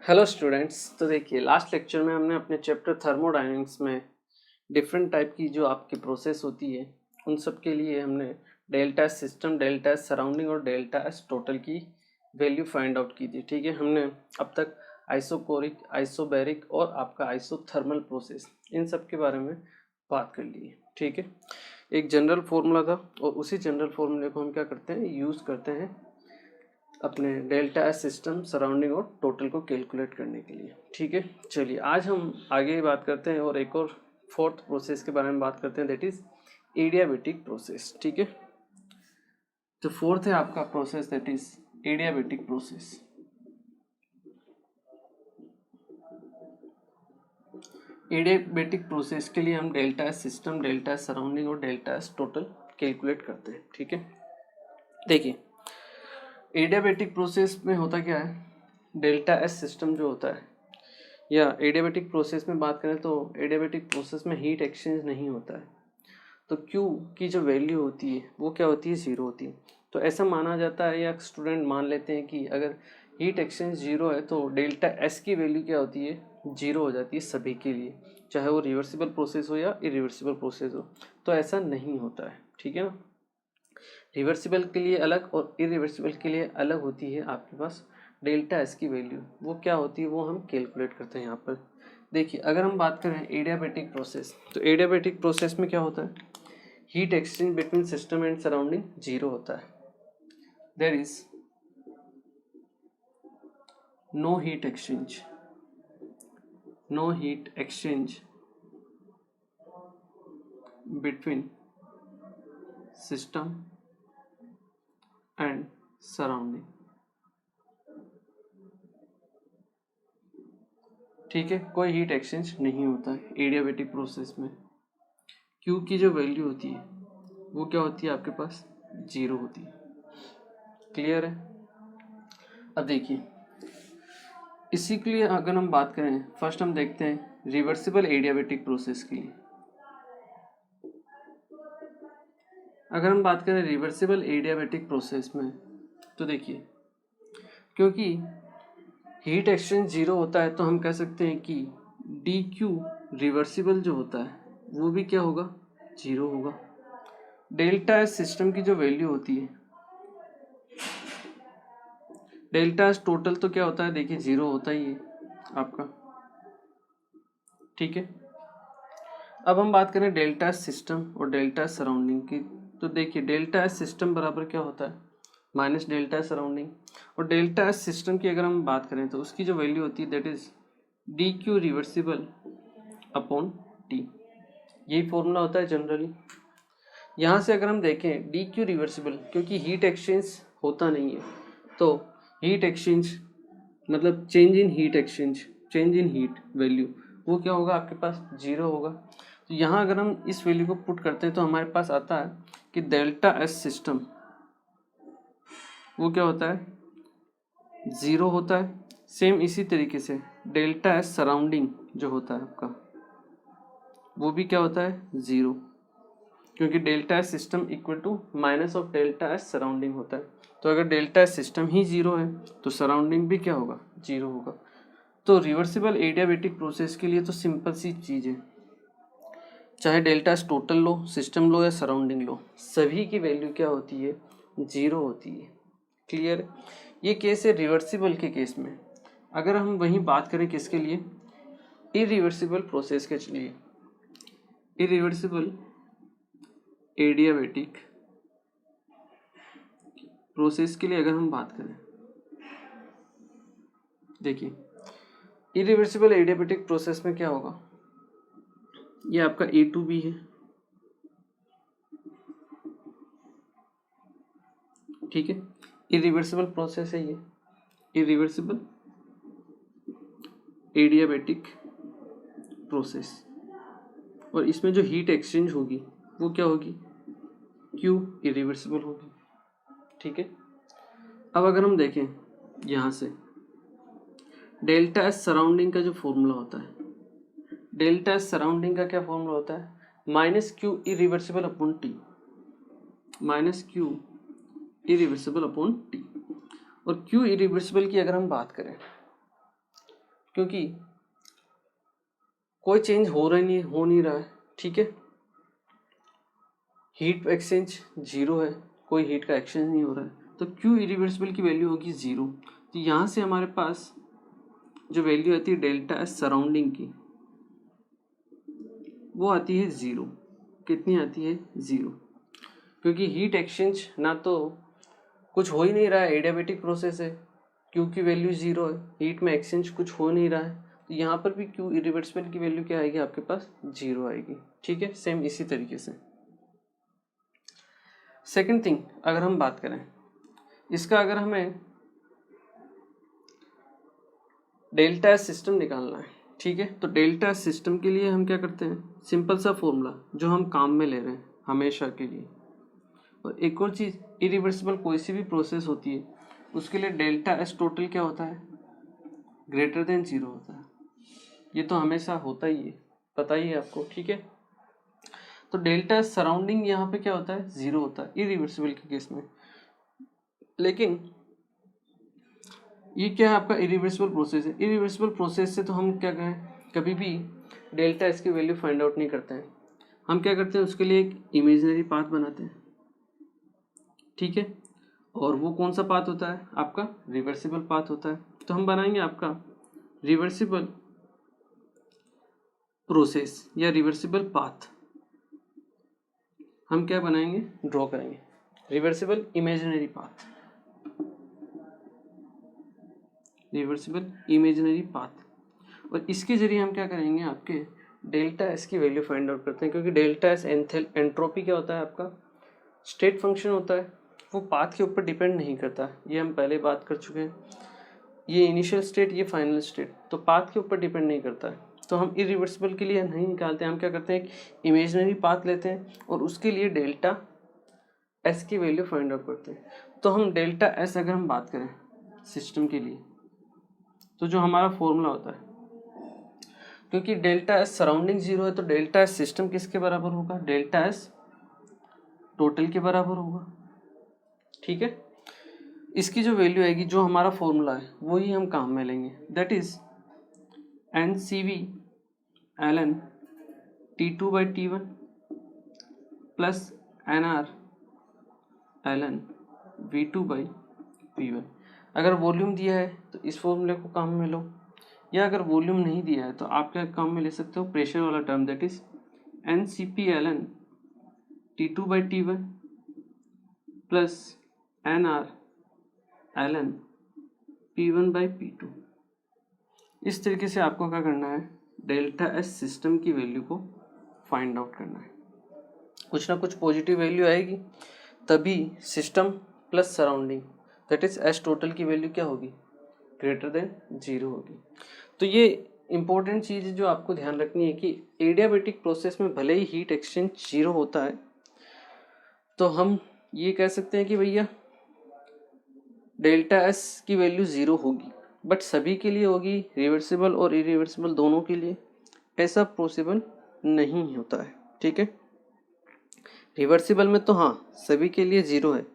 Hello students. तो देखिए, last lecture में हमने अपने चैप्टर थर्मोडायनेमिक्स में डिफरेंट टाइप की जो आपकी प्रोसेस होती है उन सब के लिए हमने delta S system, delta S surrounding और डेल्टा एस टोटल की वैल्यू फाइंड आउट की थी। ठीक है, हमने अब तक आइसोकोरिक, आइसोबैरिक और आपका आइसोथर्मल प्रोसेस इन सब के बारे में बात कर ली है। ठीक है, एक जनरल फॉर्मूला था और उसी जनरल फॉर्मूले को हम क्या करते हैं, यूज़ करते हैं अपने डेल्टा एस सिस्टम, सराउंडिंग और टोटल को कैलकुलेट करने के लिए। ठीक है, चलिए आज हम आगे बात करते हैं और एक और फोर्थ प्रोसेस के बारे में बात करते हैं, दैट इज एडियाबेटिक प्रोसेस। ठीक है, तो फोर्थ है आपका process that is adiabatic process. Adiabatic process के लिए हम delta S system, delta S surrounding और डेल्टा एस टोटल कैलकुलेट करते हैं। ठीक है, देखिए एडियाबेटिक प्रोसेस में होता क्या है, डेल्टा एस सिस्टम जो होता है या एडियाबेटिक प्रोसेस में बात करें तो एडियाबेटिक प्रोसेस में हीट एक्सचेंज नहीं होता है, तो Q की जो वैल्यू होती है वो क्या होती है, ज़ीरो होती है। तो ऐसा माना जाता है या स्टूडेंट मान लेते हैं कि अगर हीट एक्सचेंज ज़ीरो है तो डेल्टा एस की वैल्यू क्या होती है, ज़ीरो हो जाती है सभी के लिए, चाहे वो रिवर्सिबल प्रोसेस हो या इरिवर्सिबल प्रोसेस हो। तो ऐसा नहीं होता है, ठीक है ना। रिवर्सिबल के लिए अलग और इरिवर्सिबल के लिए अलग होती है आपके पास डेल्टा एस की वैल्यू। वो क्या होती है वो हम कैलकुलेट करते हैं यहाँ पर। देखिए, अगर हम बात करें एडियाबेटिक प्रोसेस, तो एडियाबेटिक प्रोसेस में क्या होता है, heat exchange between system and surrounding zero होता है। There is no heat exchange, no heat exchange between system and surrounding. ठीक है, कोई हीट एक्सचेंज नहीं होता है एडियाबेटिक प्रोसेस में। क्यू की जो वैल्यू होती है वो क्या होती है आपके पास, जीरो होती है। क्लियर है। अब देखिए, इसी के लिए अगर हम बात करें, फर्स्ट हम देखते हैं रिवर्सिबल एडियाबेटिक प्रोसेस के लिए। अगर हम बात करें रिवर्सिबल एडियाबेटिक प्रोसेस में, तो देखिए क्योंकि हीट एक्सचेंज जीरो होता है तो हम कह सकते हैं कि डी क्यू रिवर्सिबल जो होता है वो भी क्या होगा, जीरो होगा। डेल्टा एस सिस्टम की जो वैल्यू होती है, डेल्टा एस टोटल तो क्या होता है, देखिए जीरो होता ही है आपका। ठीक है, अब हम बात करें डेल्टा एस सिस्टम और डेल्टा एस सराउंडिंग की, तो देखिए डेल्टा एस सिस्टम बराबर क्या होता है, माइनस डेल्टा एस सराउंडिंग। और डेल्टा एस सिस्टम की अगर हम बात करें तो उसकी जो वैल्यू होती है that is D Q reversible upon T. यही फॉर्मूला होता है जनरली। यहाँ से अगर हम देखें डी क्यू रिवर्सिबल, क्योंकि हीट एक्सचेंज होता नहीं है तो हीट एक्सचेंज मतलब change in heat exchange, change in heat value वो क्या होगा आपके पास, जीरो होगा। तो यहाँ अगर हम इस वैल्यू को पुट करते हैं तो हमारे पास आता है कि डेल्टा एस सिस्टम वो क्या होता है, ज़ीरो होता है। सेम इसी तरीके से डेल्टा एस सराउंडिंग जो होता है आपका वो भी क्या होता है, ज़ीरो, क्योंकि delta S system equal to minus of delta S surrounding होता है। तो अगर डेल्टा एस सिस्टम ही जीरो है तो सराउंडिंग भी क्या होगा, जीरो होगा। तो रिवर्सिबल एडियाबेटिक प्रोसेस के लिए तो सिंपल सी चीज़ है, चाहे डेल्टा एस टोटल लो, सिस्टम लो या सराउंडिंग लो, सभी की वैल्यू क्या होती है, जीरो होती है। क्लियर। ये केस है रिवर्सिबल के केस में। अगर हम वहीं बात करें किसके लिए, इरिवर्सिबल प्रोसेस के लिए, इरिवर्सिबल एडियाबेटिक प्रोसेस के लिए अगर हम बात करें, देखिए इरिवर्सिबल एडियाबेटिक प्रोसेस में क्या होगा, ये आपका ए टू बी है। ठीक है, इरिवर्सिबल प्रोसेस है ये, इरिवर्सिबल एडियाबेटिक प्रोसेस। और इसमें जो हीट एक्सचेंज होगी वो क्या होगी, क्यू इरिवर्सिबल होगी। ठीक है, अब अगर हम देखें यहाँ से डेल्टा एस सराउंडिंग का जो फॉर्मूला होता है, डेल्टा एस सराउंडिंग का क्या फॉर्मूला होता है, minus Q irreversible upon T, minus Q irreversible upon T. और क्यू इरिवर्सिबल की अगर हम बात करें क्योंकि कोई चेंज हो नहीं रहा है, ठीक है। हीट एक्सचेंज 0 है, कोई हीट का एक्सचेंज नहीं हो रहा है, तो Q इरिवर्सिबल की वैल्यू होगी 0। तो यहाँ से हमारे पास जो वैल्यू आती है डेल्टा एस सराउंडिंग की, वो आती है 0। कितनी आती है? 0, क्योंकि हीट एक्सचेंज ना तो कुछ हो ही नहीं रहा है, एडियाबेटिक प्रोसेस है, Q की वैल्यू 0 है, हीट में एक्सचेंज कुछ हो नहीं रहा है, तो यहाँ पर भी Q इरिवर्सिबल की वैल्यू क्या आएगी आपके पास? 0 आएगी, ठीक है। सेम इसी तरीके से सेकंड थिंग अगर हम बात करें इसका, अगर हमें डेल्टा एस सिस्टम निकालना है, ठीक है, तो डेल्टा एस सिस्टम के लिए हम क्या करते हैं, सिंपल सा फॉर्मूला जो हम काम में ले रहे हैं हमेशा के लिए। और एक और चीज़, इरिवर्सिबल कोई सी भी प्रोसेस होती है उसके लिए डेल्टा एस टोटल क्या होता है? ग्रेटर देन 0 होता है। ये तो हमेशा होता ही है, पता ही है आपको, ठीक है। तो डेल्टा एस सराउंडिंग यहाँ पे क्या होता है? 0 होता है इरिवर्सिबल के केस में। लेकिन ये क्या है? आपका इरिवर्सिबल प्रोसेस है। इरिवर्सिबल प्रोसेस से तो हम क्या कहें, कभी भी डेल्टा एस की वैल्यू फाइंड आउट नहीं करते हैं। हम क्या करते हैं, उसके लिए एक इमेजिनरी पाथ बनाते हैं, ठीक है। और वो कौन सा पाथ होता है? आपका रिवर्सिबल पाथ होता है। तो हम बनाएंगे आपका रिवर्सिबल प्रोसेस या रिवर्सिबल पाथ। हम क्या बनाएंगे? ड्रॉ करेंगे reversible imaginary path, reversible imaginary path. और इसके जरिए हम क्या करेंगे, आपके डेल्टा एस की वैल्यू फाइंड आउट करते हैं, क्योंकि डेल्टा एस एंट्रोपी क्या होता है? आपका स्टेट फंक्शन होता है, वो पाथ के ऊपर डिपेंड नहीं करता। ये हम पहले बात कर चुके हैं, ये इनिशियल स्टेट, ये फाइनल स्टेट, तो पाथ के ऊपर डिपेंड नहीं करता है। तो हम इरिवर्सिबल के लिए नहीं निकालते हैं, हम क्या करते हैं, एक इमेजिनरी पाथ लेते हैं और उसके लिए डेल्टा एस की वैल्यू फाइंड आउट करते हैं। तो हम डेल्टा एस अगर हम बात करें सिस्टम के लिए, तो जो हमारा फॉर्मूला होता है, क्योंकि डेल्टा एस सराउंडिंग 0 है, तो डेल्टा एस सिस्टम किसके बराबर होगा? डेल्टा एस टोटल के बराबर होगा, ठीक है। इसकी जो वैल्यू आएगी, जो हमारा फॉर्मूला है, वही हम काम में लेंगे, that is n C V l n T2 by T1 plus n R L n V2 by P1। अगर वॉल्यूम दिया है तो इस फॉर्मूले को काम में लो, या अगर वॉल्यूम नहीं दिया है तो आप क्या काम में ले सकते हो? प्रेशर वाला term, that is n C P l n T2 by T1 plus n R L n P1 by P2। इस तरीके से आपको क्या करना है, डेल्टा एस सिस्टम की वैल्यू को फाइंड आउट करना है। कुछ ना कुछ पॉजिटिव वैल्यू आएगी तभी system plus surrounding, that is S total की वैल्यू क्या होगी? ग्रेटर देन 0 होगी। तो ये इंपॉर्टेंट चीज़ जो आपको ध्यान रखनी है कि एडियाबेटिक प्रोसेस में भले ही हीट एक्सचेंज 0 होता है, तो हम ये कह सकते हैं कि भैया डेल्टा एस की वैल्यू 0 होगी, बट सभी के लिए होगी, रिवर्सिबल और इरिवर्सिबल दोनों के लिए ऐसा पॉसिबल नहीं होता है, ठीक है। रिवर्सिबल में तो हाँ सभी के लिए 0 है,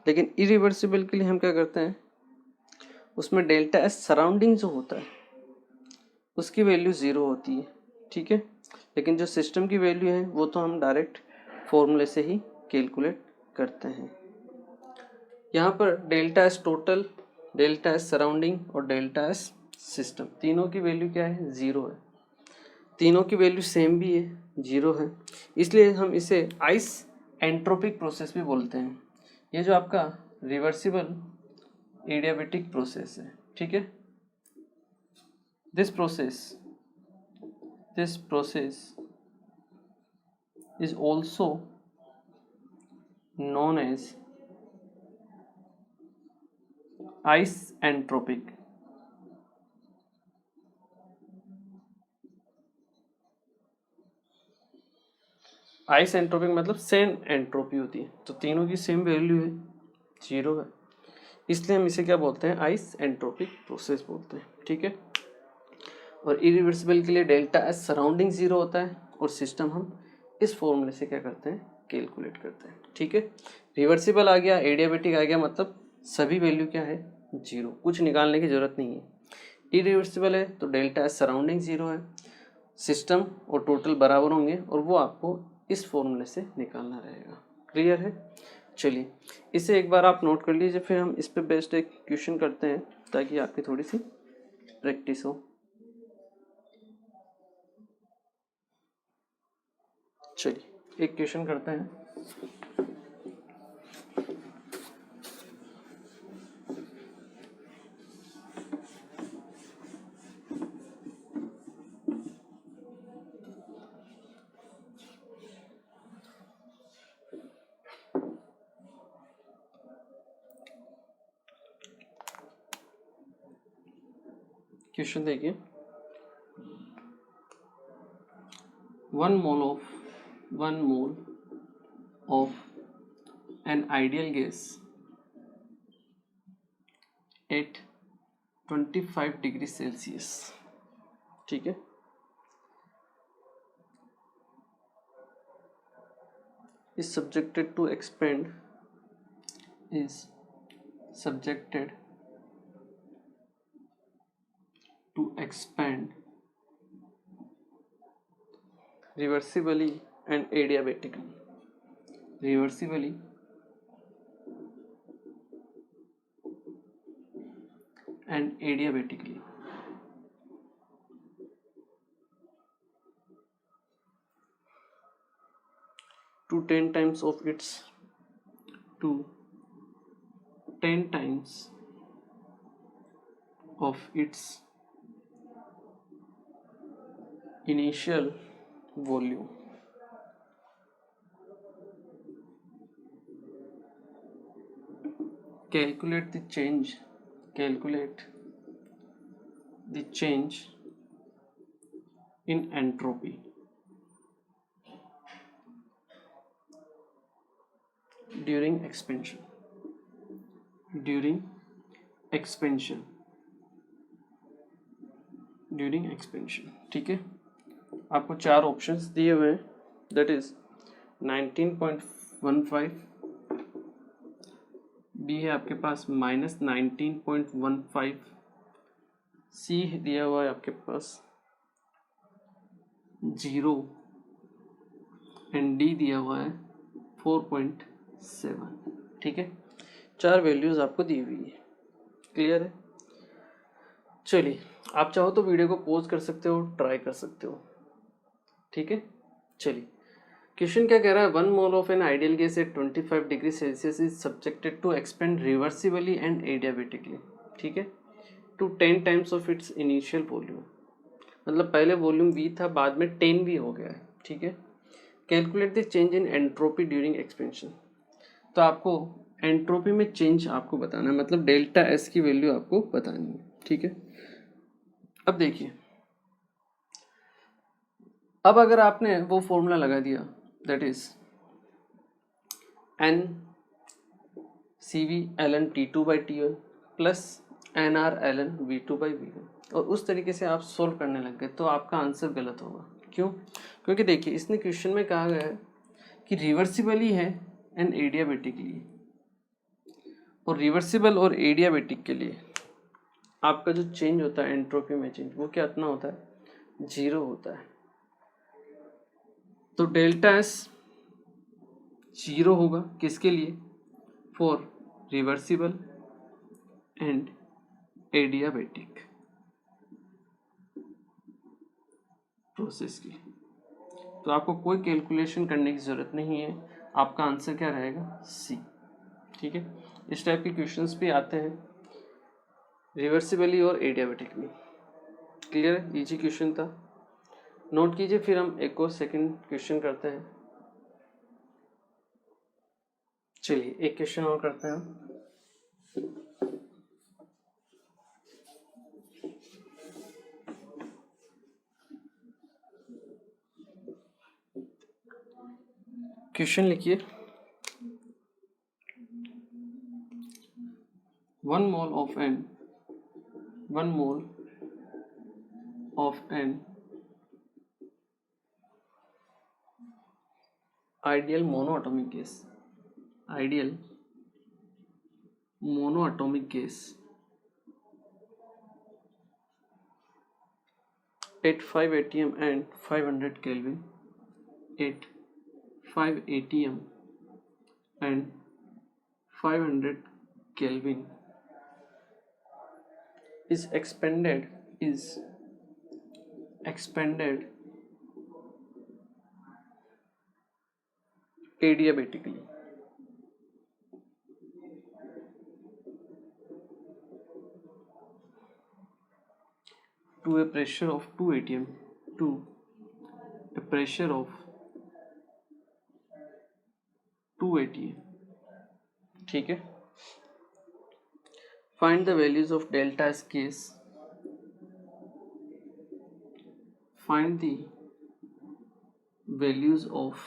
लेकिन इरिवर्सिबल के लिए हम क्या करते हैं, उसमें डेल्टा एस सराउंडिंग जो होता है उसकी वैल्यू 0 होती है, ठीक है। लेकिन जो सिस्टम की वैल्यू है वो तो हम डायरेक्ट फॉर्मूले से ही कैलकुलेट करते हैं। यहाँ पर delta S total, delta S surrounding और डेल्टा एस सिस्टम, तीनों की वैल्यू क्या है? 0 है। तीनों की वैल्यू सेम भी है, 0 है, इसलिए हम इसे आइस एंट्रोपिक प्रोसेस भी बोलते हैं। ये जो आपका रिवर्सिबल एडियाबेटिक प्रोसेस है, ठीक है। This process is also known as isentropic। Isentropic मतलब सेम एंट्रोपी होती है, तो तीनों की सेम वैल्यू है, 0 है, इसलिए हम इसे क्या बोलते हैं? आइसेंट्रोपिक प्रोसेस बोलते हैं, ठीक है। और इरिवर्सिबल के लिए डेल्टा एस सराउंडिंग 0 होता है और सिस्टम हम इस फॉर्मूले से क्या करते हैं? कैलकुलेट करते हैं, ठीक है। रिवर्सिबल आ गया, एडियाबेटिक आ गया, मतलब सभी वैल्यू क्या है? 0, कुछ निकालने की जरूरत नहीं है। इरिवर्सिबल है तो डेल्टा एस सराउंडिंग ज़ीरो है, सिस्टम और टोटल बराबर होंगे और वो आपको इस फॉर्मूले से निकालना रहेगा। क्लियर है? चलिए इसे एक बार आप नोट कर लीजिए, फिर हम इस पे बेस्ड एक क्वेश्चन करते हैं ताकि आपकी थोड़ी सी प्रैक्टिस हो। चलिए एक क्वेश्चन करते हैं। क्वेश्चन देखिए, 1 mole of an ideal gas at 25 degree Celsius, ठीक है, is subjected to expand reversibly and adiabatically to 10 times of its initial volume. Calculate the change in entropy during expansion. ठीक है, आपको चार ऑप्शंस दिए हुए हैं, दैट इज 19.15, बी है आपके पास -19.15, सी दिया हुआ है आपके पास 0 एंड डी दिया हुआ है 4.7। ठीक है, चार वैल्यूज आपको दी हुई है। क्लियर है? चलिए आप चाहो तो वीडियो को पॉज कर सकते हो, ट्राई कर सकते हो। ठीक है, चलिए क्वेश्चन क्या कह रहा है, 1 mole of an ideal gas at 25 degree Celsius is subjected to expand reversibly and adiabatically, ठीक है, to 10 times of its initial volume. मतलब पहले वॉल्यूम V था, बाद में 10 भी हो गया है। ठीक है, calculate the change in entropy during expansion. तो आपको एंट्रोपी में चेंज आपको बताना है, मतलब डेल्टा एस की वैल्यू आपको बतानी है। ठीक है, अब देखिए, अब अगर आपने वो फॉर्मूला लगा दिया, that is n C V l n T2/T1 plus n R L n V2/V1, और उस तरीके से आप सोल्व करने लग गए, तो आपका आंसर गलत होगा। क्यों? क्योंकि देखिए इसने क्वेश्चन में कहा गया है कि रिवर्सिबली है एंड एडियाबेटिकली, और रिवर्सिबल और एडियाबेटिक के लिए आपका जो चेंज होता है एंट्रोपी में चेंज, वो क्या इतना होता है, 0 होता है। तो डेल्टा एस 0 होगा किसके लिए, for reversible and adiabatic process की। तो आपको कोई कैलकुलेशन करने की जरूरत नहीं है, आपका आंसर क्या रहेगा, सी। ठीक है, इस टाइप के क्वेश्चंस भी आते हैं रिवर्सिबली और एडियाबेटिक में। क्लियर? इजी क्वेश्चन था, नोट कीजिए। फिर हम एक और सेकंड क्वेश्चन करते हैं। चलिए एक क्वेश्चन और करते हैं। क्वेश्चन लिखिए, 1 mole of an ideal monoatomic gas at 5 atm and 500 Kelvin, at 5 atm and 500 Kelvin is expanded adiabatically to a pressure of 2 atm to a pressure of 2 atm. ठीक है. Find the values of delta S gas. Find the values of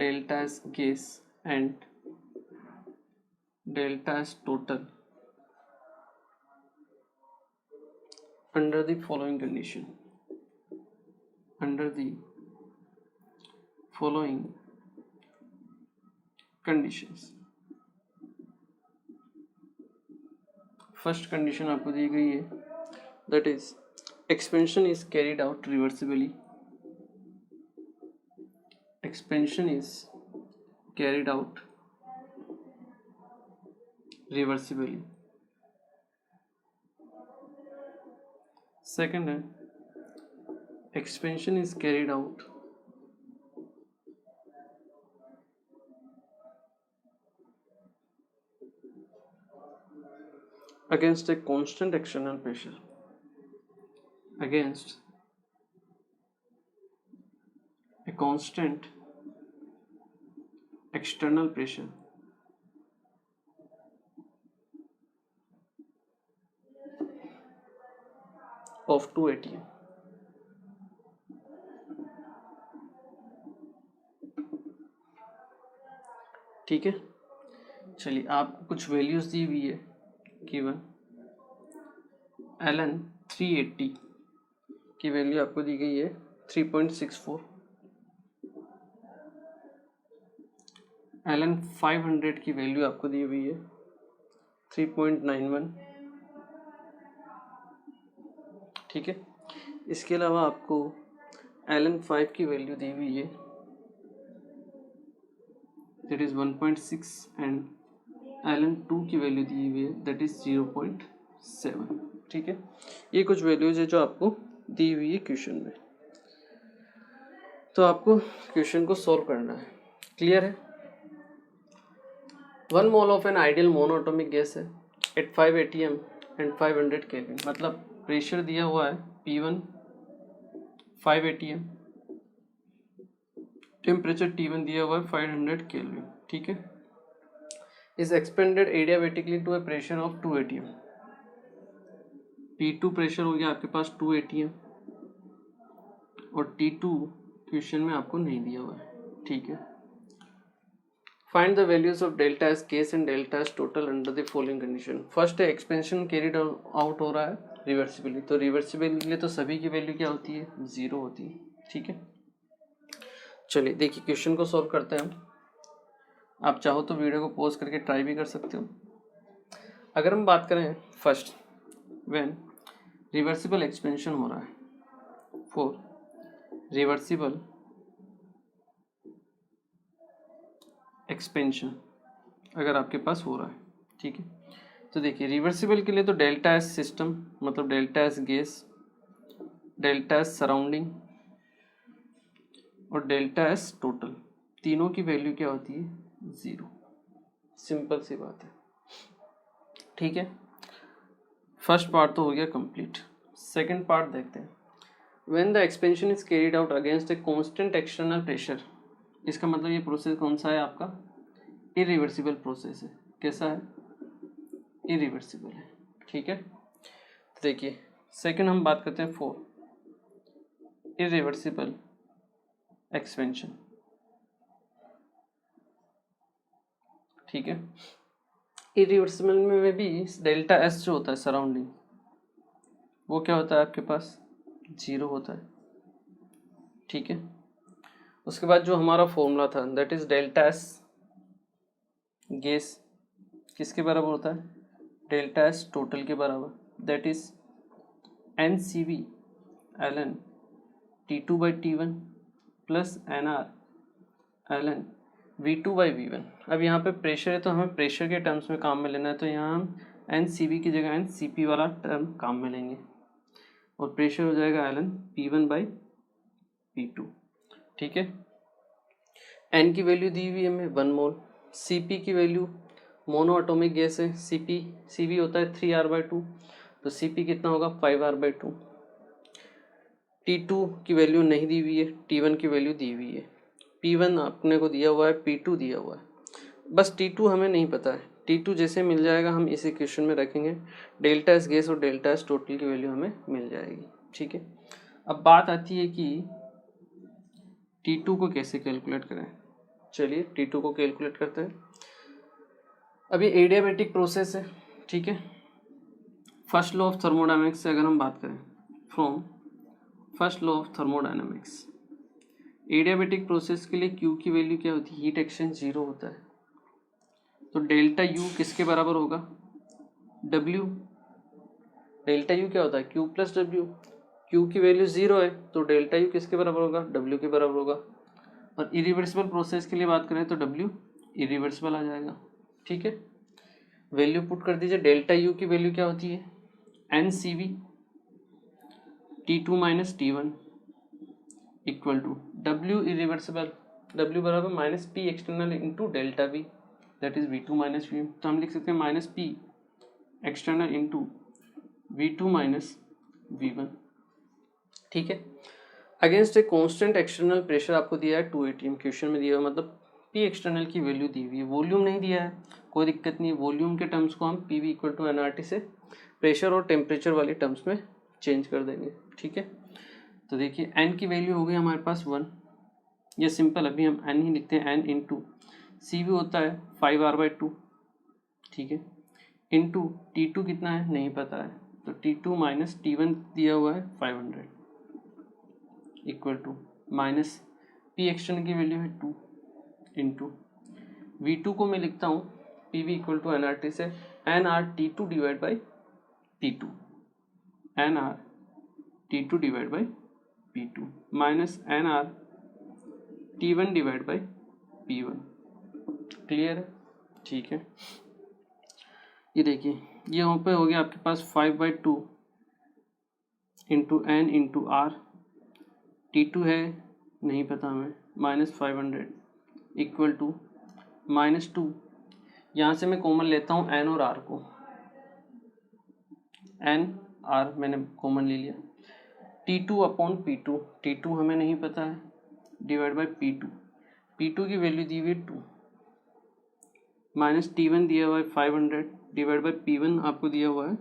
delta S gas and delta S total under the following condition. Under the following conditions. First condition आपको दी गई है, that is expansion is carried out reversibly. Expansion is carried out reversibly. Second है expansion is carried out against a constant external pressure. Against a constant external pressure of 2 atm. ठीक है. चलिए, आपको कुछ वैल्यूज दी हुई है गिवन. Ln 380 की value आपको दी गई है 3.64. Ln 500 की वैल्यू आपको दी हुई है 3.91. ठीक है. इसके अलावा आपको Ln 5 की वैल्यू दी हुई है दैट इज 1.6 एंड Ln 2 की वैल्यू दी हुई है दैट इज 0.7. ठीक है. ये कुछ वैल्यूज है जो आपको दी हुई है क्वेश्चन में. तो आपको क्वेश्चन को सॉल्व करना है. क्लियर है. 1 mole of an ideal monoatomic gas है एट 5 atm एंड 500 केल्विन. मतलब प्रेशर दिया हुआ है P1 5 atm, टेम्परेचर T1 दिया हुआ है 500 केल्विन. ठीक है. is expanded adiabatically to a pressure of 2 atm. T2 pressure हो गया आपके पास 2 atm और T2 क्वेश्चन में आपको नहीं दिया हुआ है. ठीक है. Find the values of delta S case and delta S total under the following condition. First है एक्सपेंशन कैरिड आउट हो रहा है रिवर्सिबली. तो रिवर्सिबल के लिए तो सभी की वैल्यू क्या होती है, 0 होती है. ठीक है. चलिए देखिए क्वेश्चन को सॉल्व करते हैं हम. आप चाहो तो वीडियो को पॉज करके ट्राई भी कर सकते हो. अगर हम बात करें फर्स्ट व्हेन रिवर्सिबल एक्सपेंशन हो रहा है फॉर रिवर्सिबल एक्सपेंशन अगर आपके पास हो रहा है. ठीक है. तो देखिए रिवर्सिबल के लिए तो डेल्टा एस सिस्टम मतलब delta S gas, delta S surrounding और डेल्टा एस टोटल तीनों की वैल्यू क्या होती है, 0. सिंपल सी बात है. ठीक है. फर्स्ट पार्ट तो हो गया कंप्लीट. सेकंड पार्ट देखते हैं. When the expansion is carried out against a constant external pressure. इसका मतलब ये प्रोसेस कौन सा है आपका, इरिवर्सिबल प्रोसेस है. कैसा है, इरिवर्सिबल है. ठीक है. तो देखिए सेकंड हम बात करते हैं फॉर इरिवर्सिबल एक्सपेंशन. ठीक है. इरिवर्सिबल में भी डेल्टा एस जो होता है सराउंडिंग वो क्या होता है आपके पास, 0 होता है. ठीक है. उसके बाद जो हमारा फॉर्मूला था that is delta S gas किसके बराबर होता है, डेल्टा एस टोटल के बराबर. That is n C V l n T2/T1 plus n R L n V2/V1। अब यहाँ पे प्रेशर है तो हमें प्रेशर के टर्म्स में काम में लेना है, तो यहाँ हम एन सी वी की जगह एन सी पी वाला टर्म काम में लेंगे और प्रेशर हो जाएगा एल एन P1/P2। ठीक है, एन की वैल्यू दी हुई है हमें 1 मोल, सी पी की वैल्यू मोनो एटॉमिक गैस है, सी वी होता है 3R/2, तो सी पी कितना होगा 5R/2। T2 की वैल्यू नहीं दी हुई है, T1 की वैल्यू दी हुई है, P1 अपने को दिया हुआ है, P2 दिया हुआ है, बस T2 हमें नहीं पता है। T2 जैसे मिल जाएगा हम इस इक्वेशन में रखेंगे, डेल्टा एस गैस और डेल्टा एस टोटल की वैल्यू हमें मिल जाएगी। ठीक है, अब बात आती है कि T2 को कैसे कैलकुलेट करें। चलिए T2 को कैलकुलेट करते हैं। अभी एडियाबैटिक प्रोसेस है, ठीक है। फर्स्ट लॉ ऑफ थर्मोडायनेमिक्स से अगर हम बात करें, from first law of thermodynamics, adiabatic process के लिए Q की वैल्यू क्या होती है, हीट एक्सचेंज 0 होता है, तो डेल्टा U किसके बराबर होगा, W। डेल्टा U क्या होता है, Q प्लस W। Q की वैल्यू 0 है तो डेल्टा U किसके बराबर होगा, W के बराबर होगा। और इरिवर्सिबल प्रोसेस के लिए बात करें तो W इरिवर्सिबल आ जाएगा। ठीक है, वैल्यू पुट कर दीजिए। डेल्टा U की वैल्यू क्या होती है, NCV T2 minus T1 equal to W irreversible, W बराबर minus P external into delta V, that is V2 minus V। तो हम लिख सकते हैं minus P external into V2 minus V1। ठीक है, against a constant external pressure आपको दिया है 2 atm, क्वेश्चन में दिया हुआ, मतलब P एक्सटर्नल की वैल्यू दी हुई है, वॉल्यूम नहीं दिया है, कोई दिक्कत नहीं है। वॉल्यूम के टर्म्स को हम PV इक्वल टू nRT से प्रेशर और टेम्परेचर वाले टर्म्स में चेंज कर देंगे। ठीक है, तो देखिए n की वैल्यू हो गई हमारे पास 1, ये सिंपल, अभी हम n ही लिखते हैं, n इंटू CV होता है 5R/2। ठीक है, इंटू T2 कितना है नहीं पता है, तो T2 माइनस T1 दिया हुआ है 500 equal to minus P external की वैल्यू है 2 इंटू V2 को मैं लिखता हूँ PV इक्वल टू nRT से nRT2 divide by P2, nRT2 divide by P2 minus nRT1 divide by P1। Clear है, ठीक है। ये देखिए, ये यहाँ पे हो गया आपके पास 5/2 into n into R, T2 है नहीं पता हमें, माइनस 500 इक्वल टू माइनस 2, यहाँ से मैं कॉमन लेता हूँ n और R को, n R मैंने कॉमन ले लिया, T2 अपॉन P2, T2 हमें नहीं पता है, डिवाइड बाई P2 की वैल्यू दी हुई है 2, माइनस T1 दिया हुआ है 500 डिवाइड बाई P1 आपको दिया हुआ है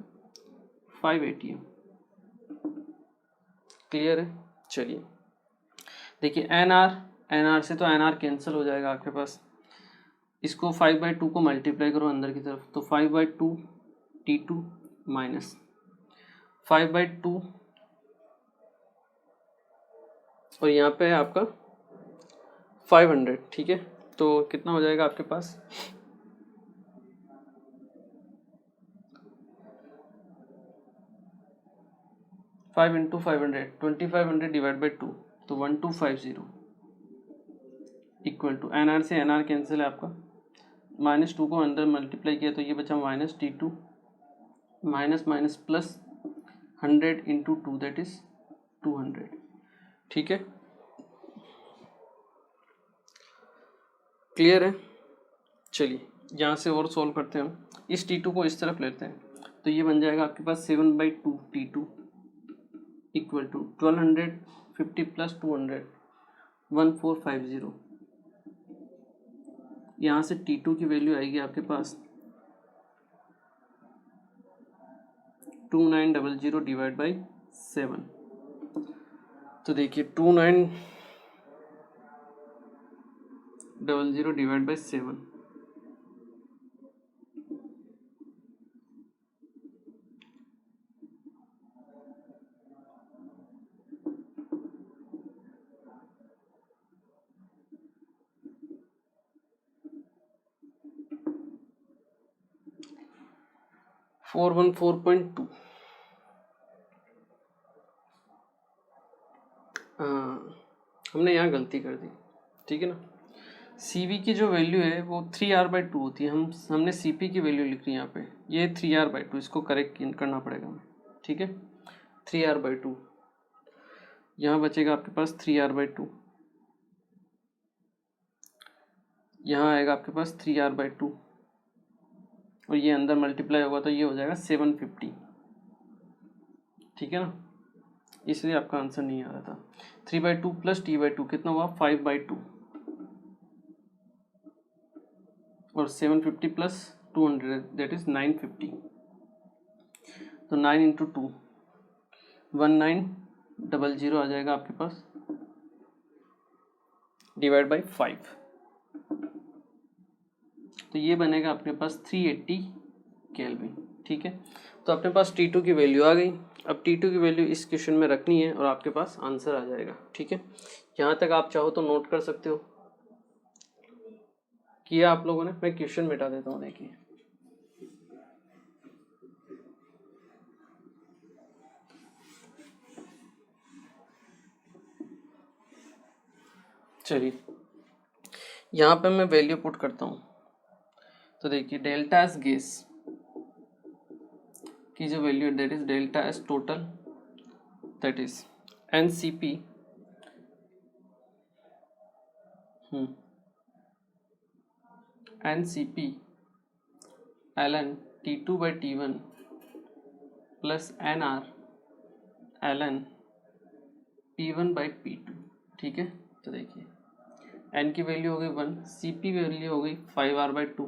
5 atm। क्लियर है, चलिए देखिए NR से तो NR कैंसिल हो जाएगा आपके पास, इसको 5/2 को मल्टीप्लाई करो अंदर की तरफ, तो 5/2 T2 माइनस 5/2 और यहाँ पे है आपका 500। ठीक है, तो कितना हो जाएगा आपके पास, 5 इंटू 500 2500 डिवाइड बाई 2, तो 1250 इक्वल टू NR से NR कैंसिल है आपका, माइनस 2 को अंदर मल्टीप्लाई किया तो ये बचा minus T2 minus minus plus 100 into 2 that is 200। ठीक है, क्लियर है। चलिए यहाँ से और सॉल्व करते हैं हम, इस T2 को इस तरफ लेते हैं, तो ये बन जाएगा आपके पास 7/2 T2 इक्वल टू 1250 प्लस 200 1450। यहाँ से T2 की वैल्यू आएगी आपके पास 2900 डिवाइड बाई 7, तो देखिए 2900 डिवाइड बाई 7, $414.2। हाँ, हमने यहाँ गलती कर दी, ठीक है ना। CV की जो वैल्यू है वो 3r/2 होती है, हमने CP की वैल्यू लिख ली यहाँ पे, ये 3r/2, इसको करेक्ट करना पड़ेगा हमें, ठीक है। 3r/2 यहाँ बचेगा आपके पास 3r/2, यहाँ आएगा आपके पास 3r/2 और ये अंदर मल्टीप्लाई होगा तो ये हो जाएगा 750, ठीक है ना। इसलिए आपका आंसर नहीं आ रहा था। 3/2 प्लस t/2 कितना हुआ 5/2 और 750 प्लस 200 दैट इज 950, तो 9 इंटू 2 1900 आ जाएगा आपके पास, डिवाइड बाई 5, तो ये बनेगा अपने पास 380 केल्विन, ठीक है। तो अपने पास T2 की वैल्यू आ गई। अब T2 की वैल्यू इस क्वेश्चन में रखनी है और आपके पास आंसर आ जाएगा, ठीक है। यहाँ तक आप चाहो तो नोट कर सकते हो। किया आप लोगों ने? मैं क्वेश्चन मिटा देता हूँ, देखिए। चलिए यहाँ पे मैं वैल्यू पुट करता हूँ, तो देखिए डेल्टा एस गैस की जो value that is delta S total that is NCP NCP ln T2/T1 plus NR ln P1/P2, ठीक है। तो देखिए N की वैल्यू हो गई 1, CP वैल्यू हो गई 5r/2,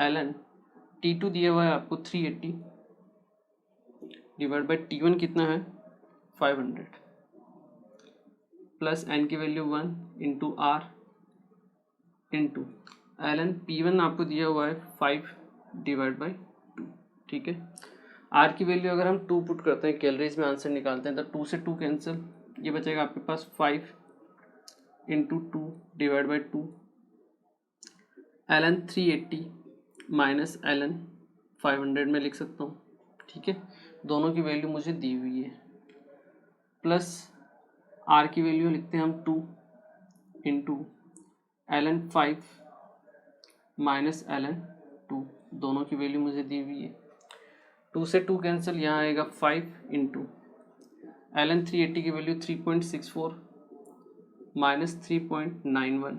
ln T2 दिया हुआ है आपको 380 डिवाइड बाई T1 कितना है 500 प्लस N की value 1 into R into ln P1 आपको दिया हुआ है 5 डिवाइड बाई 2, ठीक है। R की वैल्यू अगर हम 2 पुट करते हैं, कैलोरीज में आंसर निकालते हैं, तो 2 से 2 कैंसिल, ये बचेगा आपके पास 5 into 2 divide by 2 ln 380 minus ln 500 में लिख सकता हूँ, ठीक है। दोनों की वैल्यू मुझे दी हुई है, प्लस R की वैल्यू लिखते हैं हम 2 इंटू ln 5 माइनस ln 2, दोनों की वैल्यू मुझे दी हुई है। 2 से 2 कैंसिल, यहाँ आएगा 5 इंटू ln 380 की value 3.64 minus 3.91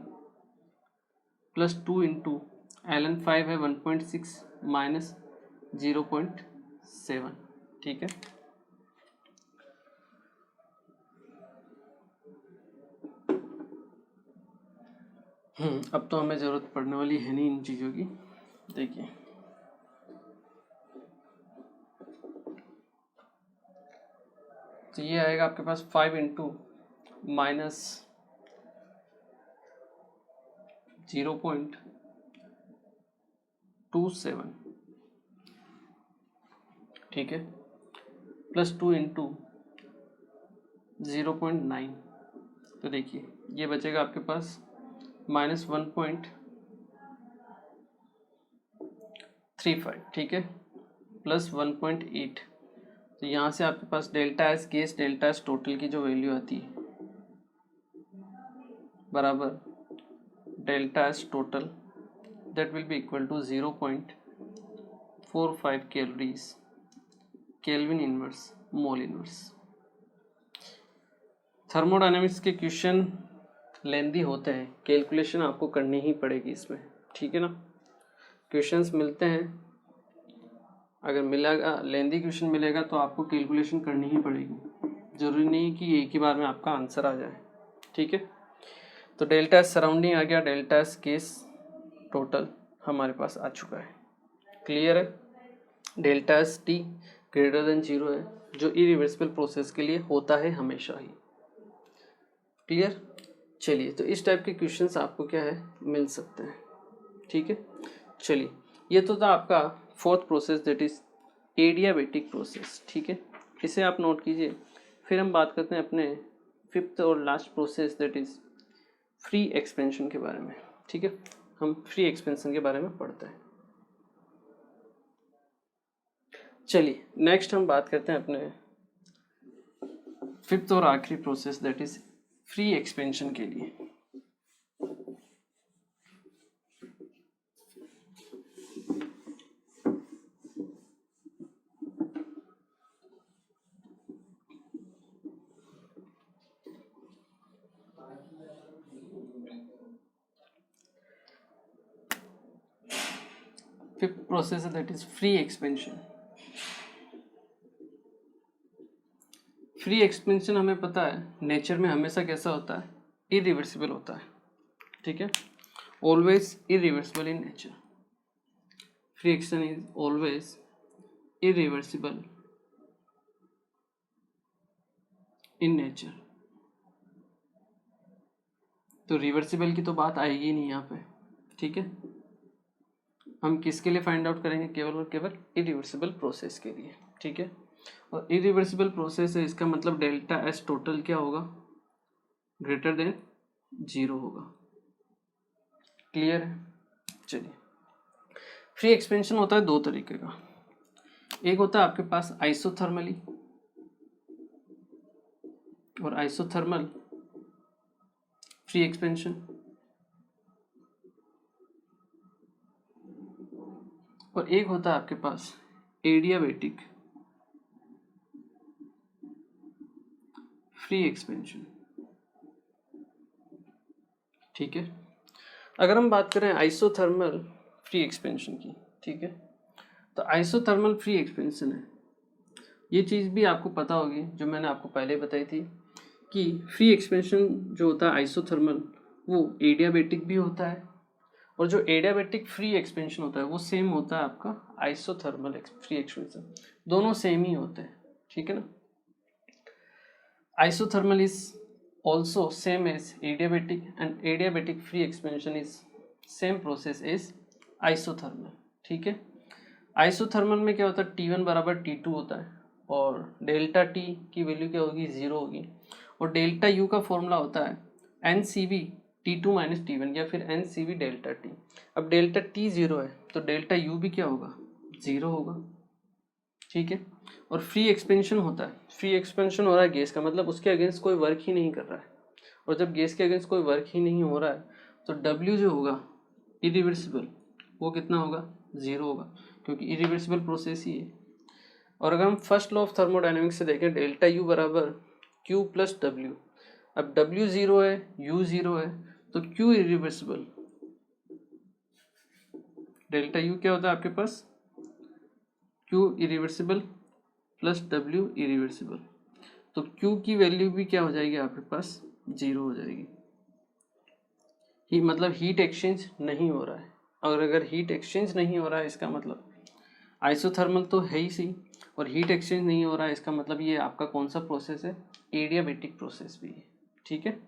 plus 2 into ln 5 है 1.6 माइनस 0.7, ठीक है। अब तो हमें ज़रूरत पड़ने वाली है नहीं इन चीज़ों की। देखिए तो ये आएगा आपके पास 5 इंटू माइनस 0.27, ठीक है, प्लस 2 इंटू 0.9, तो देखिए ये बचेगा आपके पास माइनस 1.35, ठीक है, प्लस 1.8, तो यहाँ से आपके पास delta S gas delta S total की जो वैल्यू आती है बराबर delta S total that will be equal to 0.45 calories kelvin inverse mole inverse. Thermodynamics के क्वेश्चन लेंदी होते हैं, कैलकुलेशन आपको करनी ही पड़ेगी इसमें, ठीक है ना। क्वेश्चंस मिलते हैं, अगर मिलेगा लेंदी क्वेश्चन मिलेगा तो आपको कैलकुलेशन करनी ही पड़ेगी, ज़रूरी नहीं कि एक ही बार में आपका आंसर आ जाए, ठीक है। तो डेल्टा एस सराउंडिंग आ गया, डेल्टा एस केस टोटल हमारे पास आ चुका है, क्लियर है। Delta S T greater than 0 है, जो इरिवर्सिबल प्रोसेस के लिए होता है हमेशा ही, क्लियर। चलिए तो इस टाइप के क्वेश्चंस आपको क्या है मिल सकते हैं, ठीक है। चलिए ये तो था आपका fourth process that is adiabatic process, ठीक है, इसे आप नोट कीजिए। फिर हम बात करते हैं अपने फिफ्थ और last process that is free expansion के बारे में, ठीक है। हम फ्री एक्सपेंशन के बारे में पढ़ते हैं। चलिए नेक्स्ट हम बात करते हैं अपने फिफ्थ और आखिरी process that is free expansion के लिए। Fifth process that is free expansion. Free expansion हमें पता है नेचर में हमेशा कैसा होता है, इरिवर्सिबल होता है, ठीक है, always irreversible in nature. Free expansion is always irreversible in nature. तो रिवर्सिबल की तो बात आएगी नहीं यहाँ पे, ठीक है। हम किसके लिए फाइंड आउट करेंगे, केवल और केवल इरिवर्सिबल प्रोसेस के लिए, ठीक है। और इरिवर्सिबल प्रोसेस है, इसका मतलब डेल्टा एस टोटल क्या होगा, ग्रेटर देन 0 होगा। क्लियर है। चलिए, फ्री एक्सपेंशन होता है दो तरीके का। एक होता है आपके पास आइसोथर्मली और आइसोथर्मल फ्री एक्सपेंशन, और एक होता है आपके पास एडियाबैटिक फ्री एक्सपेंशन, ठीक है। अगर हम बात करें आइसोथर्मल फ्री एक्सपेंशन की, ठीक है, तो आइसोथर्मल फ्री एक्सपेंशन है, ये चीज़ भी आपको पता होगी जो मैंने आपको पहले बताई थी कि फ्री एक्सपेंशन जो होता है आइसोथर्मल वो एडियाबैटिक भी होता है, और जो एडियाबैटिक फ्री एक्सपेंशन होता है वो सेम होता है आपका आइसोथर्मल फ्री एक्सपेंशन, दोनों सेम ही होते हैं, ठीक है ना। Isothermal is also same as adiabatic and adiabatic free expansion is same process as isothermal, ठीक है। आइसोथर्मल में क्या होता है, T1 बराबर T2 होता है और डेल्टा T की वैल्यू क्या होगी, 0 होगी, और डेल्टा U का फॉर्मूला होता है NCV T2 माइनस T1 या फिर NCV डेल्टा T। अब डेल्टा T 0 है तो डेल्टा U भी क्या होगा, 0 होगा, ठीक है। और फ्री एक्सपेंशन होता है, फ्री एक्सपेंशन हो रहा है गैस का, मतलब उसके अगेंस्ट कोई वर्क ही नहीं कर रहा है, और जब गैस के अगेंस्ट कोई वर्क ही नहीं हो रहा है तो W जो होगा इरिवर्सिबल वो कितना होगा, 0 होगा, क्योंकि इरिवर्सिबल प्रोसेस ही है। और अगर हम फर्स्ट लॉ ऑफ थर्मोडायनेमिक्स से देखें, डेल्टा U बराबर Q प्लस W, अब W 0 है, U 0 है, तो Q इरिवर्सिबल, डेल्टा U क्या होता है आपके पास, Q irreversible plus W irreversible, तो Q की वैल्यू भी क्या हो जाएगी आपके पास, 0 हो जाएगी। ही मतलब हीट एक्सचेंज नहीं हो रहा है, और अगर हीट एक्सचेंज नहीं हो रहा है इसका मतलब आइसोथर्मल तो है ही सी, और हीट एक्सचेंज नहीं हो रहा है इसका मतलब ये आपका कौन सा प्रोसेस है, एडियाबैटिक प्रोसेस भी है, ठीक है।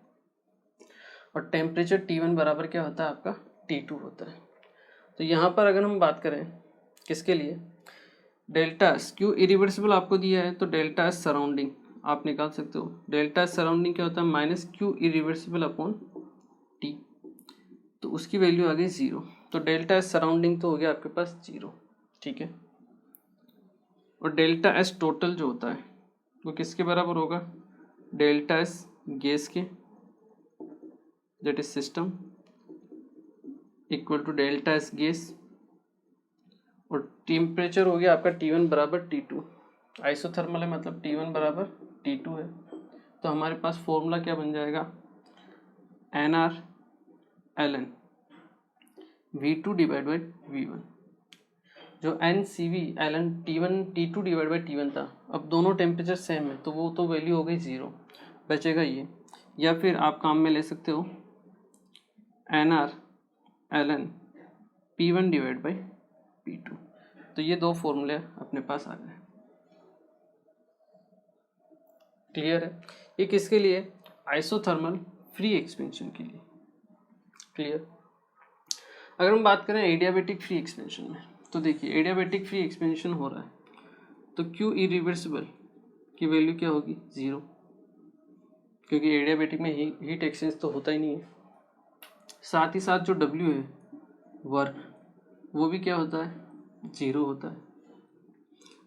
और टेम्परेचर T1 बराबर क्या होता है आपका, T2 होता है। तो यहाँ पर अगर हम बात करें किसके लिए, डेल्टा एस, क्यू इरिवर्सिबल आपको दिया है तो डेल्टा एस सराउंडिंग आप निकाल सकते हो, डेल्टा एस सराउंडिंग क्या होता है, minus Q irreversible upon T, तो उसकी वैल्यू आ गई 0, तो डेल्टा एस सराउंडिंग तो हो गया आपके पास 0, ठीक है। और डेल्टा एस टोटल जो होता है वो किसके बराबर होगा, डेल्टा एस गैस के, that is system, equal to delta S gas, और टेम्परेचर हो गया आपका T1 बराबर T2, आइसोथर्मल है मतलब T1 बराबर T2 है, तो हमारे पास फॉर्मूला क्या बन जाएगा, NR ln V2 divide by V1, जो NCV ln T1 T2 divide by T1 था, अब दोनों टेम्परेचर सेम है तो वो तो वैल्यू हो गई 0, बचेगा ये, या फिर आप काम में ले सकते हो NR ln P1 divide by P2, तो ये दो फॉर्मूले अपने पास आ गए। क्लियर है, ये किसके लिए, आइसोथर्मल फ्री एक्सपेंशन के लिए। क्लियर। अगर हम बात करें एडियाबैटिक फ्री एक्सपेंशन में, तो देखिए एडियाबैटिक फ्री एक्सपेंशन हो रहा है तो Q इरिवर्सिबल की वैल्यू क्या होगी, 0, क्योंकि एडियाबैटिक में हीट एक्सचेंज तो होता ही नहीं है। साथ ही साथ जो W है वर्क, वो भी क्या होता है, 0 होता है।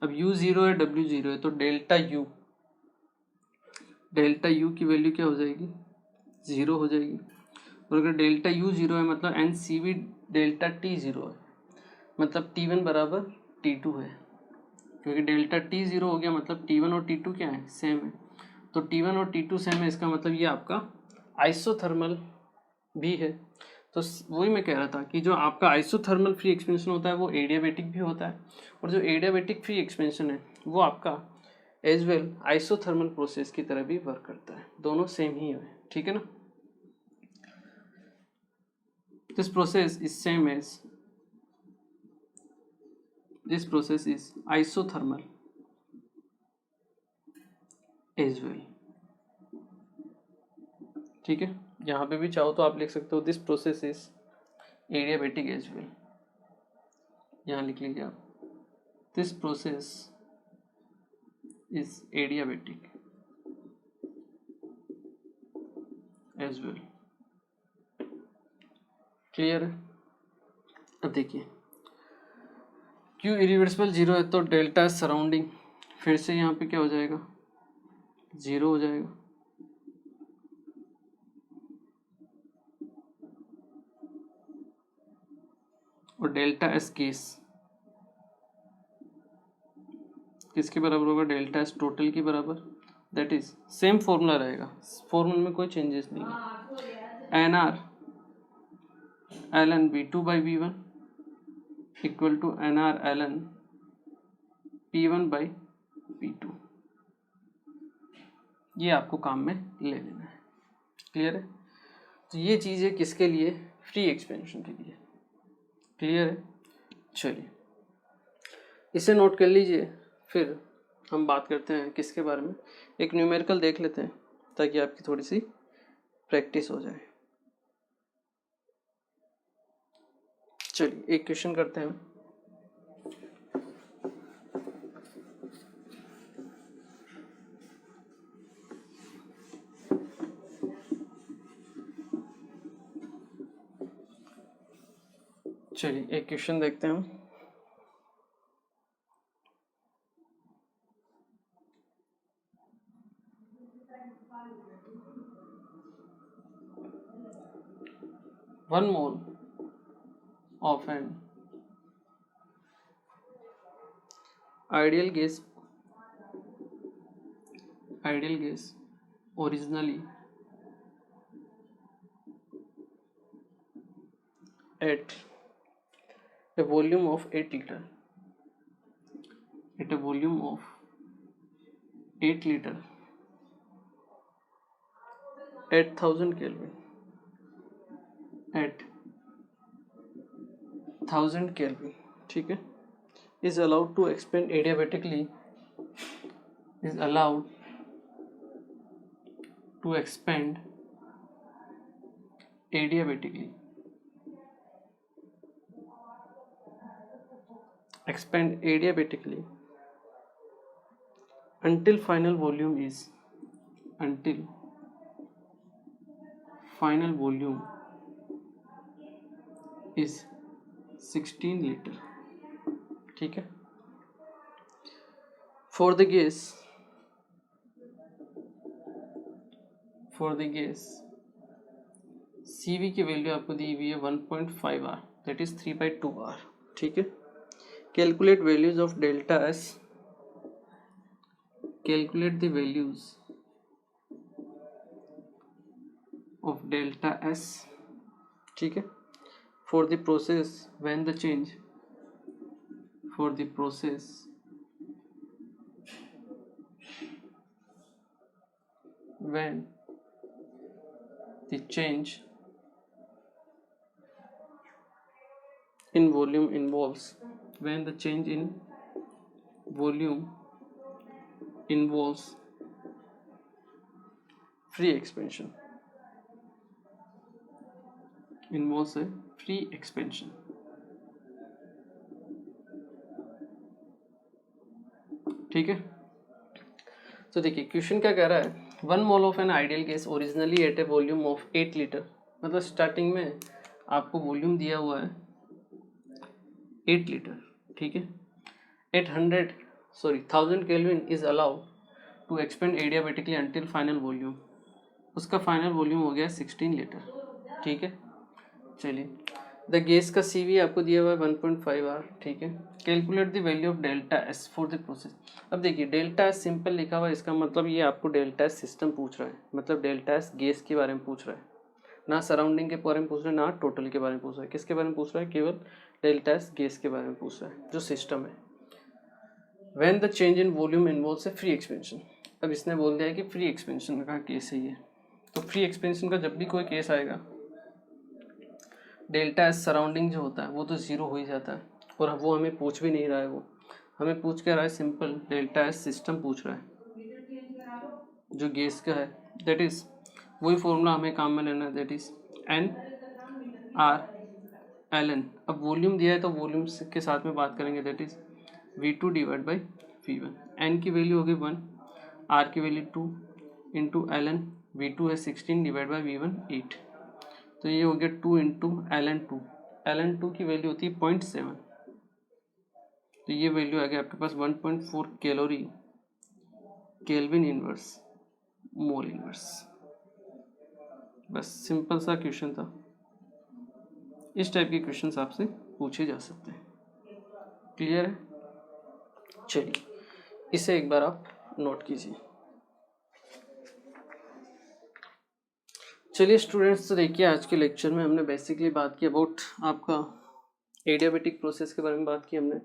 अब U 0 है, W 0 है, तो डेल्टा U डेल्टा यू की वैल्यू क्या हो जाएगी, 0 हो जाएगी। और अगर डेल्टा यू 0 है मतलब n C V delta T 0 है, मतलब T1 बराबर T2 है, क्योंकि डेल्टा टी 0 हो गया मतलब T1 और T2 क्या है, सेम है। तो T1 और T2 सेम है, इसका मतलब ये आपका आइसोथर्मल भी है। तो वही मैं कह रहा था कि जो आपका आइसोथर्मल फ्री एक्सपेंशन होता है वो एडियाबेटिक भी होता है, और जो एडियाबेटिक फ्री एक्सपेंशन है वो आपका एज वेल आइसोथर्मल प्रोसेस की तरह भी वर्क करता है, दोनों सेम ही है, ठीक है ना। This process is same as this process is isothermal as well, ठीक है। यहाँ पे भी चाहो तो आप लिख सकते हो this process is adiabatic as well, यहाँ लिख लीजिए आप, this process is adiabatic as well, clear है। अब देखिए क्यू इरिवर्सिबल 0 है तो डेल्टा सराउंडिंग फिर से यहाँ पे क्या हो जाएगा, 0 हो जाएगा। और डेल्टा एस केस किसके बराबर होगा, डेल्टा एस टोटल के बराबर, दैट इज सेम फॉर्मूला रहेगा, फॉर्मूला में कोई चेंजेस नहीं है। N R L n V2 by V1 equal to n R L n P1 by P2, ये आपको काम में ले लेना है, क्लियर है। तो ये चीज़ है किसके लिए, फ्री एक्सपेंशन के लिए, क्लियर है। चलिए इसे नोट कर लीजिए, फिर हम बात करते हैं किसके बारे में, एक न्यूमेरिकल देख लेते हैं ताकि आपकी थोड़ी सी प्रैक्टिस हो जाए। चलिए एक क्वेश्चन करते हैं। चलिए एक क्वेश्चन देखते हैं हम। One mole of an ideal gas originally at a volume of 8 liter, at a volume of 8 liter at 1000 Kelvin, at 1000 Kelvin, ठीक है, is allowed to expand adiabatically, is allowed to expand adiabatically, expand adiabatically until final volume is, until final volume is 16 liter, ठीक है। For the gas CV की value आपको दी हुई है 1.5 R, that is 3/2 R, ठीक है। Calculate values of delta S, calculate the values of delta S, ठीक है, for the process when the change, for the process when the change in volume involves, when the change in volume involves free expansion, involves a free expansion, ठीक है। तो देखिए question क्या कह रहा है, 1 mole of an ideal gas originally at a volume of 8 litre, मतलब starting में आपको वॉल्यूम दिया हुआ है 8 लीटर, ठीक है। 1000 kelvin is allowed to expand adiabatically until final volume, उसका फाइनल वॉल्यूम हो गया 16 लीटर। ठीक है, चलिए द गैस का CV आपको दिया हुआ है 1.5 आर। ठीक है, calculate the value of delta S for the process. अब देखिए डेल्टा एस सिंपल लिखा हुआ है, इसका मतलब ये आपको डेल्टा एस सिस्टम पूछ रहा है, मतलब डेल्टा एस गैस के बारे में पूछ रहा है, ना सराउंडिंग के बारे में पूछ रहा है, ना टोटल के बारे में पूछ रहा है। किसके बारे में पूछ रहा है? केवल डेल्टा एस गैस के बारे में पूछ रहा है, जो सिस्टम है। When the change in volume involves A free expansion. अब इसने बोल दिया है कि फ्री एक्सपेंशन का केस है ये, तो फ्री एक्सपेंशन का जब भी कोई केस आएगा, डेल्टा एस सराउंडिंग जो होता है वो तो ज़ीरो हो ही जाता है, और वो हमें पूछ भी नहीं रहा है, वो हमें पूछ क्या रहा है? सिंपल डेल्टा एस सिस्टम पूछ रहा है जो गैस का है। दैट इज़ वही फॉर्मूला हमें काम में लेना है, that is N R L N. अब वॉल्यूम दिया है तो वॉल्यूम के साथ में बात करेंगे, that is V2 divide by V1। N की वैल्यू होगी 1, आर की value 2 into L n. V2 है 16 डिवाइड बाई V1 8, तो ये हो गया 2 इंटू ln2। ln2 की वैल्यू होती है 0.7, तो ये वैल्यू आ गया आपके पास 1.4 calorie kelvin inverse mole inverse. बस सिंपल सा क्वेश्चन था, इस टाइप के क्वेश्चन आपसे पूछे जा सकते हैं। क्लियर है? चलिए इसे एक बार आप नोट कीजिए। चलिए स्टूडेंट्स, तो देखिए आज के लेक्चर में हमने बेसिकली बात की अबाउट आपका एडियाबेटिक प्रोसेस के बारे में बात की हमने।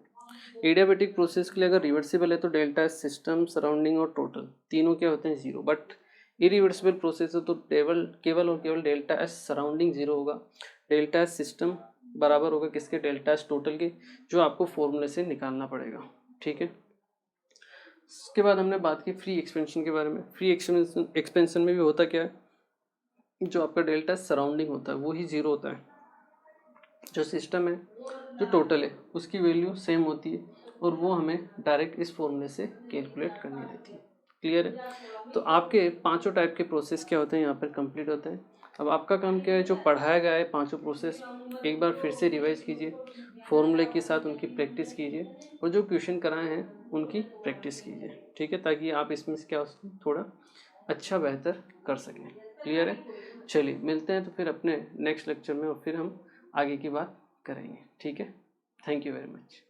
एडियाबेटिक प्रोसेस के लिए अगर रिवर्सिबल है तो डेल्टा एस सिस्टम, सराउंडिंग और टोटल तीनों क्या होते हैं? जीरो। बट इरिवर्सिबल प्रोसेस है तो केवल और केवल डेल्टा एस सराउंडिंग जीरो होगा, डेल्टा एस सिस्टम बराबर होगा किसके? डेल्टा एस टोटल के, जो आपको फॉर्मूले से निकालना पड़ेगा। ठीक है, उसके बाद हमने बात की फ्री एक्सपेंशन के बारे में। फ्री एक्सपेंशन में भी होता क्या है? जो आपका डेल्टा सराउंडिंग होता है वो ही जीरो होता है, जो सिस्टम है जो टोटल है उसकी वैल्यू सेम होती है, और वो हमें डायरेक्ट इस फॉर्मूले से कैलकुलेट करनी रहती है। क्लियर है? तो आपके पांचों टाइप के प्रोसेस क्या होते हैं यहाँ पर कंप्लीट होते हैं। अब आपका काम क्या है? जो पढ़ाया गया है पांचों प्रोसेस एक बार फिर से रिवाइज कीजिए, फॉर्मूले के साथ उनकी प्रैक्टिस कीजिए, और जो क्वेश्चन कराए हैं उनकी प्रैक्टिस कीजिए। ठीक है, ताकि आप इसमें से क्या थोड़ा अच्छा बेहतर कर सकें। क्लियर है? चलिए मिलते हैं तो फिर अपने नेक्स्ट लेक्चर में, और फिर हम आगे की बात करेंगे। ठीक है, थैंक यू वेरी मच।